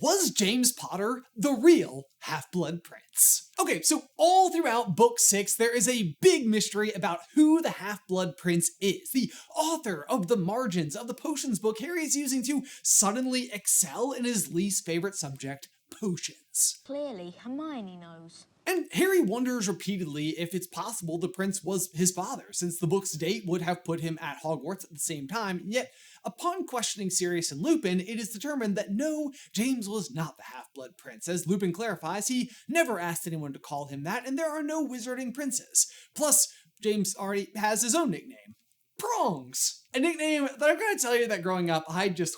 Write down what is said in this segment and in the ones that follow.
Was James Potter the real Half-Blood Prince? Okay, so all throughout Book 6, there is a big mystery about who the Half-Blood Prince is. The author of the margins of the potions book Harry is using to suddenly excel in his least favorite subject, potions. Clearly, Hermione knows. And Harry wonders repeatedly if it's possible the prince was his father, since the book's date would have put him at Hogwarts at the same time, yet upon questioning Sirius and Lupin, it is determined that no, James was not the Half-Blood Prince. As Lupin clarifies, he never asked anyone to call him that, and there are no wizarding princes. Plus, James already has his own nickname, Prongs, a nickname that I'm going to tell you that growing up, I just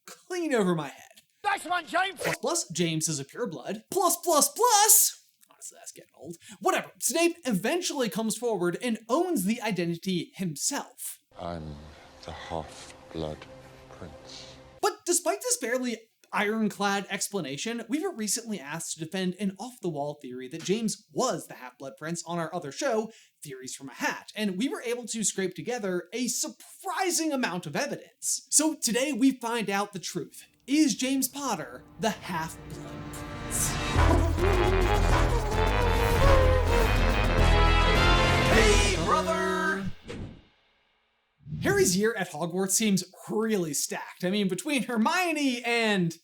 clean over my head. Nice one, James! Plus, James is a pureblood. Plus, honestly, that's getting old. Whatever. Snape eventually comes forward and owns the identity himself. I'm the Half-Blood Prince. But despite this fairly ironclad explanation, we were recently asked to defend an off-the-wall theory that James was the Half-Blood Prince on our other show, Theories from a Hat, and we were able to scrape together a surprising amount of evidence. So today we find out the truth. Is James Potter the Half-Blood Prince? Hey, brother! Harry's year at Hogwarts seems really stacked. I mean, between Hermione and...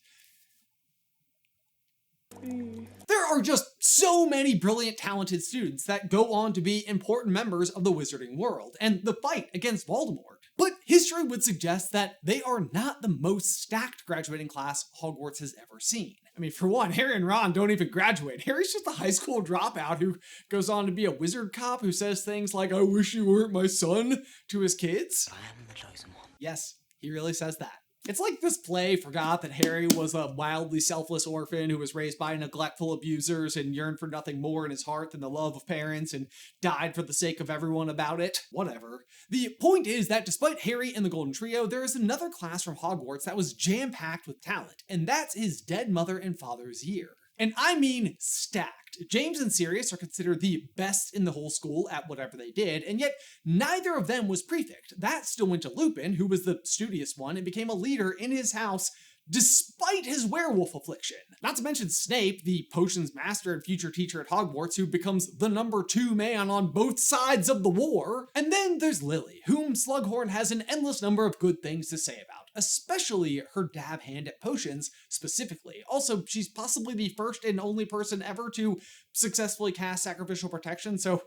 There are just so many brilliant, talented students that go on to be important members of the wizarding world, and the fight against Voldemort. But history would suggest that they are not the most stacked graduating class Hogwarts has ever seen. I mean, for one, Harry and Ron don't even graduate. Harry's just a high school dropout who goes on to be a wizard cop who says things like, "I wish you weren't my son," to his kids. I am the chosen one. Yes, he really says that. It's like this play forgot that Harry was a wildly selfless orphan who was raised by neglectful abusers and yearned for nothing more in his heart than the love of parents and died for the sake of everyone about it. Whatever. The point is that despite Harry and the Golden Trio, there is another class from Hogwarts that was jam-packed with talent, and that's his dead mother and father's year. And I mean stacked. James and Sirius are considered the best in the whole school at whatever they did, and yet neither of them was prefect. That still went to Lupin, who was the studious one and became a leader in his house despite his werewolf affliction. Not to mention Snape, the potions master and future teacher at Hogwarts, who becomes the number 2 man on both sides of the war. And then there's Lily, whom Slughorn has an endless number of good things to say about, especially her dab hand at potions specifically. Also, she's possibly the first and only person ever to successfully cast Sacrificial Protection, so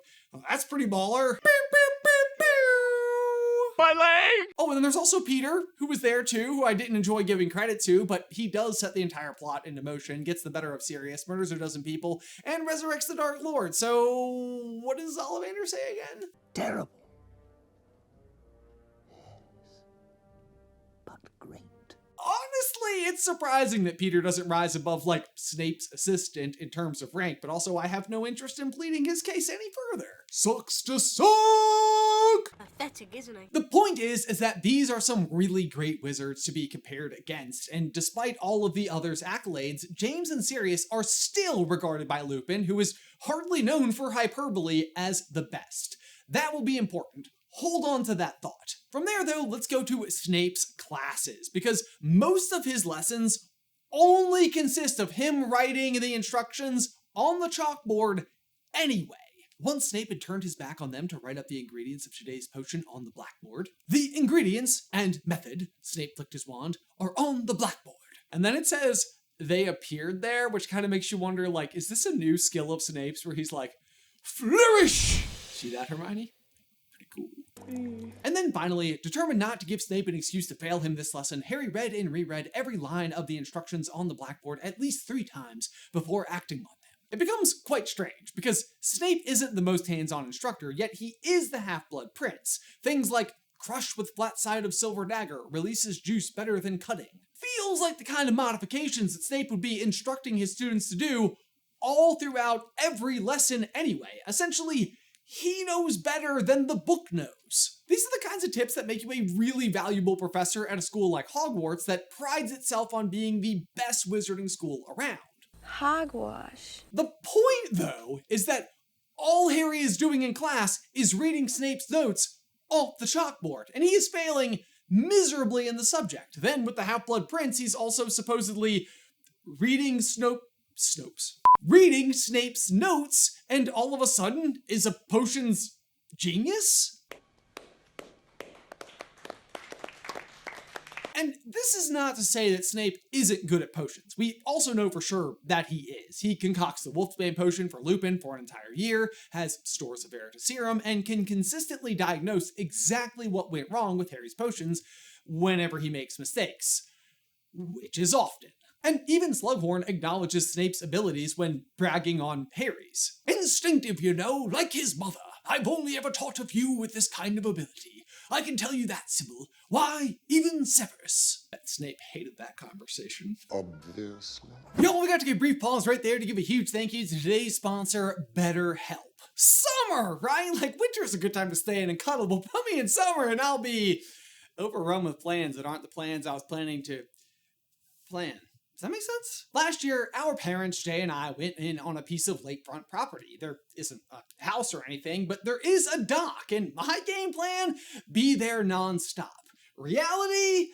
that's pretty baller. My leg! Oh, and then there's also Peter, who was there too, who I didn't enjoy giving credit to, but he does set the entire plot into motion, gets the better of Sirius, murders a dozen people, and resurrects the Dark Lord. So, what does Ollivander say again? Terrible. Yes. But great. Honestly, it's surprising that Peter doesn't rise above, like, Snape's assistant in terms of rank, but also I have no interest in pleading his case any further. Sucks to suck! Pathetic, isn't he? The point is that these are some really great wizards to be compared against, and despite all of the others' accolades, James and Sirius are still regarded by Lupin, who is hardly known for hyperbole, as the best. That will be important. Hold on to that thought. From there, though, let's go to Snape's classes, because most of his lessons only consist of him writing the instructions on the chalkboard anyway. Once Snape had turned his back on them to write up the ingredients of today's potion on the blackboard, the ingredients and method, Snape flicked his wand, are on the blackboard. And then it says, they appeared there, which kind of makes you wonder, like, is this a new skill of Snape's where he's like, flourish! See that, Hermione? Pretty cool. And then finally, determined not to give Snape an excuse to fail him this lesson, Harry read and reread every line of the instructions on the blackboard at least 3 times before acting on them. It becomes quite strange, because Snape isn't the most hands-on instructor, yet he is the Half-Blood Prince. Things like, crush with flat side of silver dagger, releases juice better than cutting. Feels like the kind of modifications that Snape would be instructing his students to do all throughout every lesson anyway. Essentially, he knows better than the book knows. These are the kinds of tips that make you a really valuable professor at a school like Hogwarts that prides itself on being the best wizarding school around. Hogwash. The point, though, is that all Harry is doing in class is reading Snape's notes off the chalkboard, and he is failing miserably in the subject. Then, with the Half-Blood Prince, he's also supposedly reading Snape's notes, and all of a sudden is a potions genius? And this is not to say that Snape isn't good at potions. We also know for sure that he is. He concocts the Wolfsbane potion for Lupin for an entire year, has stores of Veritaserum, and can consistently diagnose exactly what went wrong with Harry's potions whenever he makes mistakes, which is often. And even Slughorn acknowledges Snape's abilities when bragging on Harry's. Instinctive, you know, like his mother. I've only ever taught a few with this kind of ability. I can tell you that, Sybil. Why, even Severus. Bet Snape hated that conversation. Obviously. Y'all, we got to give a brief pause right there to give a huge thank you to today's sponsor, BetterHelp. Summer, right? Like, winter's a good time to stay in and cuddle, but put me in summer and I'll be overrun with plans that aren't the plans I was planning to plan. Does that make sense? Last year, our parents, Jay and I, went in on a piece of lakefront property. There isn't a house or anything, but there is a dock, and my game plan, be there nonstop. Reality,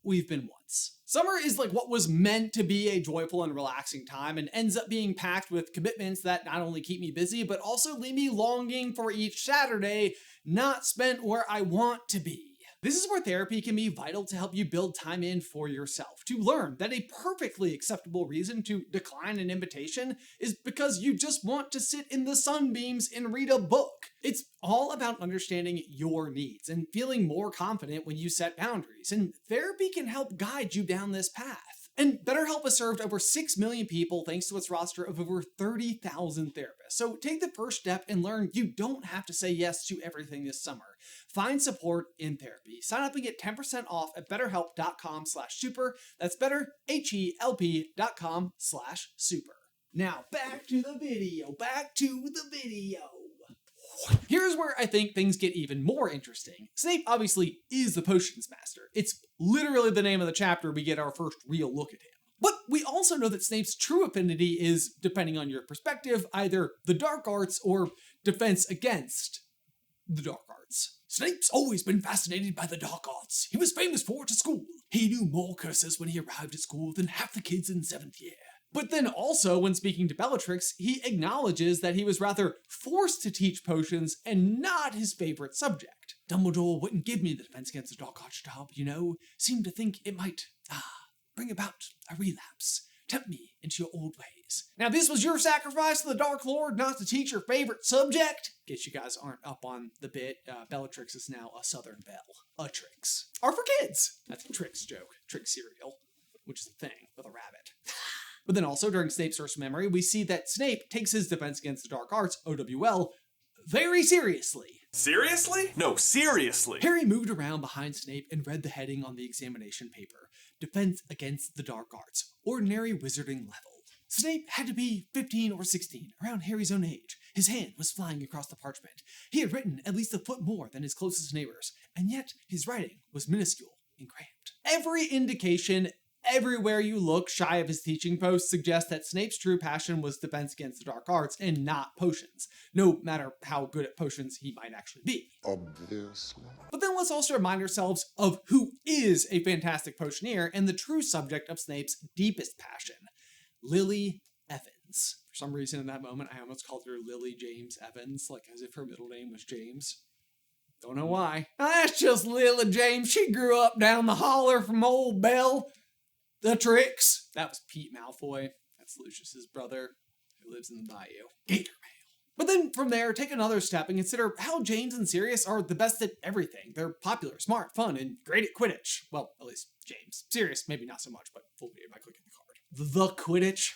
we've been once. Summer is like what was meant to be a joyful and relaxing time and ends up being packed with commitments that not only keep me busy, but also leave me longing for each Saturday not spent where I want to be. This is where therapy can be vital to help you build time in for yourself, to learn that a perfectly acceptable reason to decline an invitation is because you just want to sit in the sunbeams and read a book. It's all about understanding your needs and feeling more confident when you set boundaries, and therapy can help guide you down this path. And BetterHelp has served over 6 million people thanks to its roster of over 30,000 therapists. So take the first step and learn you don't have to say yes to everything this summer. Find support in therapy. Sign up and get 10% off at betterhelp.com/super. That's betterhelp.com/super. Now back to the video. Here's where I think things get even more interesting. Snape obviously is the potions master. It's literally the name of the chapter we get our first real look at him. But we also know that Snape's true affinity is, depending on your perspective, either the dark arts or defense against the dark arts. Snape's always been fascinated by the dark arts. He was famous for it at school. He knew more curses when he arrived at school than half the kids in 7th year. But then also, when speaking to Bellatrix, he acknowledges that he was rather forced to teach potions and not his favorite subject. Dumbledore wouldn't give me the defense against the dark arts job, you know. Seemed to think it might, bring about a relapse. Tempt me into your old ways. Now, this was your sacrifice to the Dark Lord not to teach your favorite subject? In case you guys aren't up on the bit, Bellatrix is now a Southern Belle. A Trix. Are for kids. That's a Trix joke. Trix cereal. Which is a thing with a rabbit. But then also, during Snape's first memory, we see that Snape takes his defense against the dark arts, OWL, very seriously. Seriously? No, seriously. Harry moved around behind Snape and read the heading on the examination paper. Defense against the dark arts. Ordinary wizarding level. Snape had to be 15 or 16, around Harry's own age. His hand was flying across the parchment. He had written at least a foot more than his closest neighbors, and yet his writing was minuscule and cramped. Every indication everywhere you look shy of his teaching post suggests that Snape's true passion was defense against the dark arts and not potions, no matter how good at potions he might actually be. Obviously. But then let's also remind ourselves of who is a fantastic potioneer and the true subject of Snape's deepest passion, Lily Evans. For some reason in that moment, I almost called her Lily James Evans, like as if her middle name was James. Don't know why. That's just Lily James. She grew up down the holler from old Belle. The Tricks. That was Pete Malfoy. That's Lucius's brother who lives in the bayou. Gator Mail. But then from there, take another step and consider how James and Sirius are the best at everything. They're popular, smart, fun, and great at Quidditch. Well, at least James. Sirius, maybe not so much, but full video by clicking the card. The Quidditch.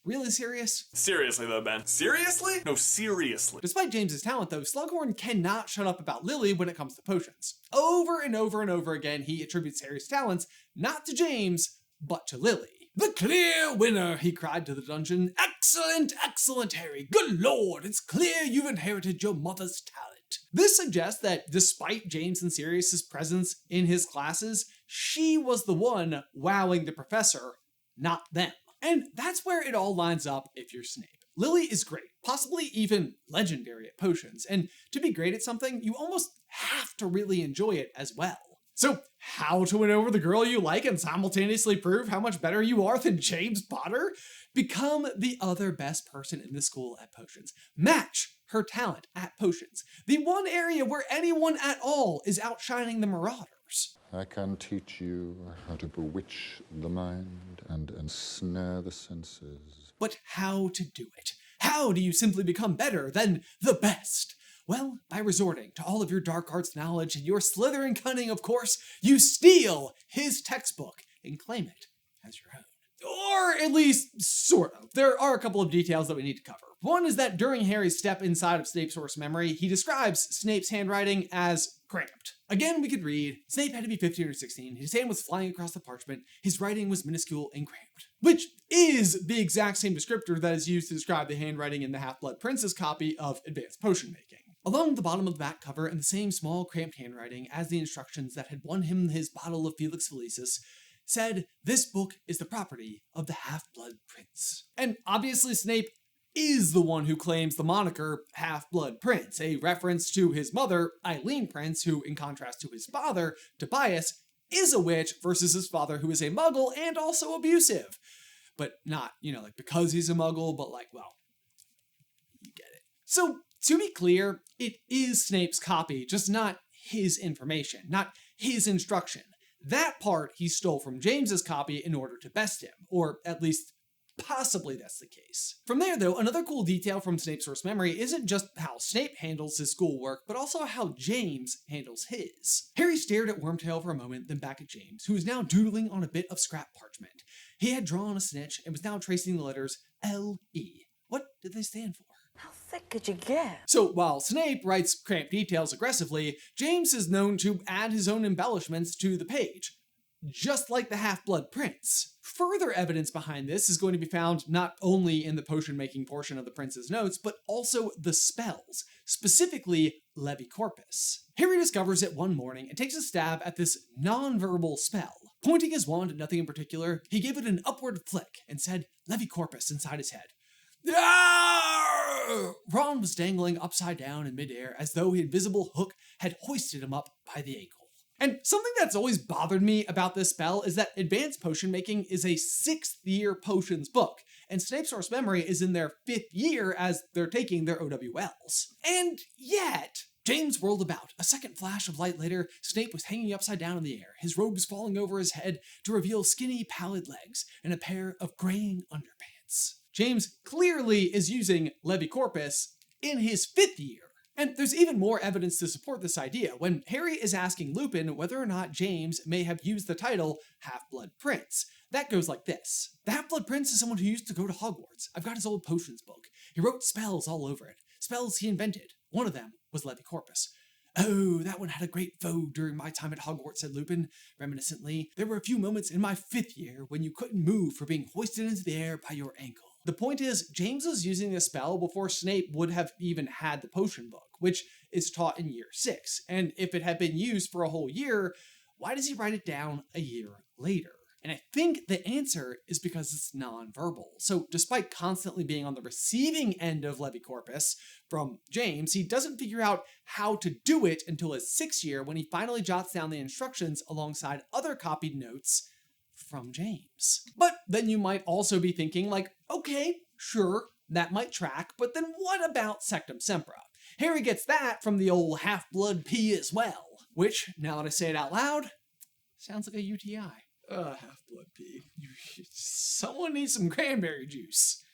Really serious? Seriously though, Ben. Seriously? No, seriously. Despite James's talent though, Slughorn cannot shut up about Lily when it comes to potions. Over and over and over again, he attributes Harry's talents not to James, but to Lily. The clear winner, he cried to the dungeon. Excellent, excellent, Harry. Good lord, it's clear you've inherited your mother's talent. This suggests that despite James and Sirius's presence in his classes, she was the one wowing the professor, not them. And that's where it all lines up if you're Snape. Lily is great, possibly even legendary at potions, and to be great at something, you almost have to really enjoy it as well. So, how to win over the girl you like and simultaneously prove how much better you are than James Potter? Become the other best person in the school at potions. Match her talent at potions. The one area where anyone at all is outshining the Marauders. I can teach you how to bewitch the mind and ensnare the senses. But how to do it? How do you simply become better than the best? Well, by resorting to all of your dark arts knowledge and your Slytherin cunning, of course, you steal his textbook and claim it as your own. Or at least, sort of. There are a couple of details that we need to cover. One is that during Harry's step inside of Snape's source memory, he describes Snape's handwriting as cramped. Again, we could read, Snape had to be 15 or 16, his hand was flying across the parchment, his writing was minuscule and cramped. Which is the exact same descriptor that is used to describe the handwriting in the Half-Blood Prince's copy of Advanced Potion Making. Along the bottom of the back cover, in the same small cramped handwriting as the instructions that had won him his bottle of Felix Felicis, said, "This book is the property of the Half-Blood Prince." And obviously Snape is the one who claims the moniker Half-Blood Prince, a reference to his mother, Eileen Prince, who, in contrast to his father, Tobias, is a witch versus his father, who is a muggle and also abusive. But not, like because he's a muggle, but like, well, you get it. So, to be clear, it is Snape's copy, just not his information, not his instruction. That part he stole from James's copy in order to best him, or at least possibly that's the case. From there, though, another cool detail from Snape's source memory isn't just how Snape handles his schoolwork, but also how James handles his. Harry stared at Wormtail for a moment, then back at James, who was now doodling on a bit of scrap parchment. He had drawn a snitch and was now tracing the letters L-E. What did they stand for? How thick could you get? So while Snape writes cramped details aggressively, James is known to add his own embellishments to the page, just like the Half-Blood Prince. Further evidence behind this is going to be found not only in the potion-making portion of the prince's notes, but also the spells, specifically Levicorpus. Harry discovers it one morning and takes a stab at this non-verbal spell. Pointing his wand at nothing in particular, he gave it an upward flick and said Levicorpus inside his head. Ron was dangling upside down in midair as though an invisible hook had hoisted him up by the ankle. And something that's always bothered me about this spell is that Advanced Potion Making is a 6th year potions book, and Snape's source memory is in their 5th year as they're taking their OWLs. And yet, James whirled about. A second flash of light later, Snape was hanging upside down in the air, his robes falling over his head to reveal skinny, pallid legs and a pair of graying underpants. James clearly is using Levicorpus in his 5th year. And there's even more evidence to support this idea when Harry is asking Lupin whether or not James may have used the title Half-Blood Prince. That goes like this. The Half-Blood Prince is someone who used to go to Hogwarts. I've got his old potions book. He wrote spells all over it. Spells he invented. One of them was Levicorpus. Oh, that one had a great vogue during my time at Hogwarts, said Lupin, reminiscently. There were a few moments in my 5th year when you couldn't move for being hoisted into the air by your ankle. The point is, James was using this spell before Snape would have even had the potion book, which is taught in year 6. And if it had been used for a whole year, why does he write it down a year later? And I think the answer is because it's nonverbal. So despite constantly being on the receiving end of Levicorpus from James, he doesn't figure out how to do it until his 6th year when he finally jots down the instructions alongside other copied notes from James. But then you might also be thinking like, okay, sure, that might track, but then what about Sectum Sempra? Harry gets that from the old Half-Blood P as well, which, now that I say it out loud, sounds like a UTI. Half-Blood P. Someone needs some cranberry juice,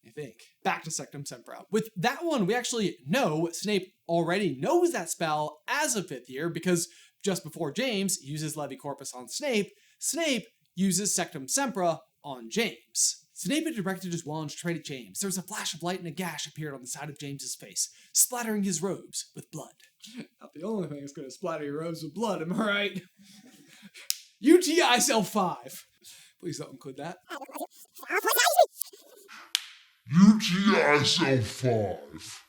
I think. Back to Sectum Sempra. With that one, we actually know Snape already knows that spell as a 5th year because just before James uses Levicorpus on Snape, Snape uses Sectum Sempra on James. Snape had directed his wand straight at James. There was a flash of light and a gash appeared on the side of James's face, splattering his robes with blood. Not the only thing that's going to splatter your robes with blood, am I right? UTI Cell 5. Please don't include that. UTI Cell 5.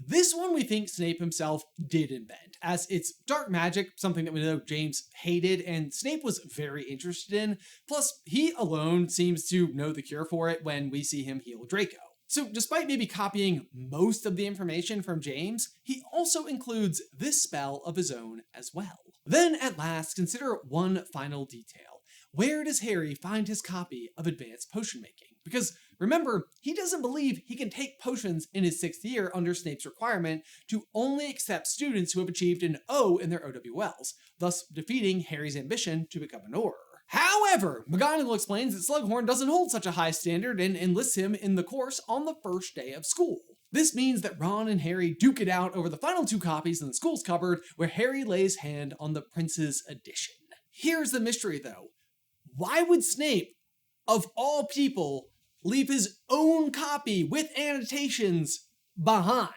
This one we think Snape himself did invent, as it's dark magic, something that we know James hated and Snape was very interested in, plus he alone seems to know the cure for it when we see him heal Draco. So despite maybe copying most of the information from James, he also includes this spell of his own as well. Then, at last, consider one final detail. Where does Harry find his copy of Advanced Potion Making? Because, remember, he doesn't believe he can take potions in his 6th year under Snape's requirement to only accept students who have achieved an O in their OWLs, thus defeating Harry's ambition to become an Auror. However, McGonagall explains that Slughorn doesn't hold such a high standard and enlists him in the course on the first day of school. This means that Ron and Harry duke it out over the final 2 copies in the school's cupboard, where Harry lays hand on the Prince's edition. Here's the mystery, though. Why would Snape, of all people, leave his own copy with annotations behind?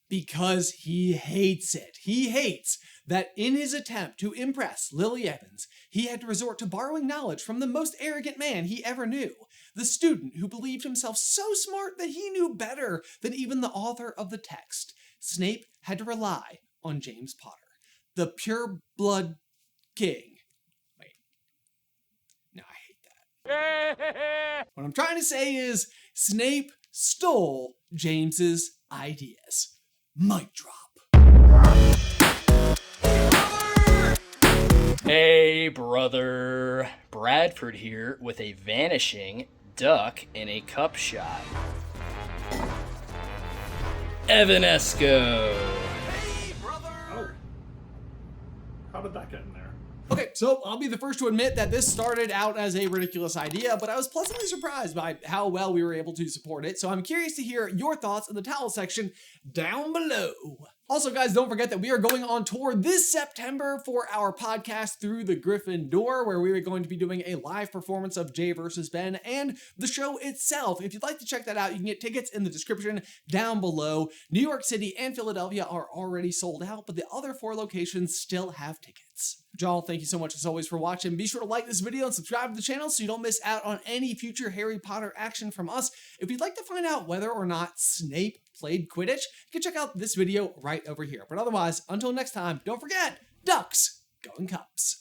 Because he hates it. He hates that in his attempt to impress Lily Evans, he had to resort to borrowing knowledge from the most arrogant man he ever knew, the student who believed himself so smart that he knew better than even the author of the text. Snape had to rely on James Potter, the pure-blood king. Wait. No, I hate that. What I'm trying to say is Snape stole James's ideas. Mic drop. Hey brother, Bradford here with a vanishing duck in a cup shot. Evanesco. Hey, brother! How did that get in there? Okay, so I'll be the first to admit that this started out as a ridiculous idea, but I was pleasantly surprised by how well we were able to support it, so I'm curious to hear your thoughts in the towel section down below. Also, guys, don't forget that we are going on tour this September for our podcast Through the Griffin Door, where we are going to be doing a live performance of Jay vs. Ben and the show itself. If you'd like to check that out, you can get tickets in the description down below. New York City and Philadelphia are already sold out, but the other 4 locations still have tickets. Y'all, thank you so much as always for watching. Be sure to like this video and subscribe to the channel so you don't miss out on any future Harry Potter action from us. If you'd like to find out whether or not Snape played Quidditch, you can check out this video right over here. But otherwise, until next time, don't forget, ducks go in cups.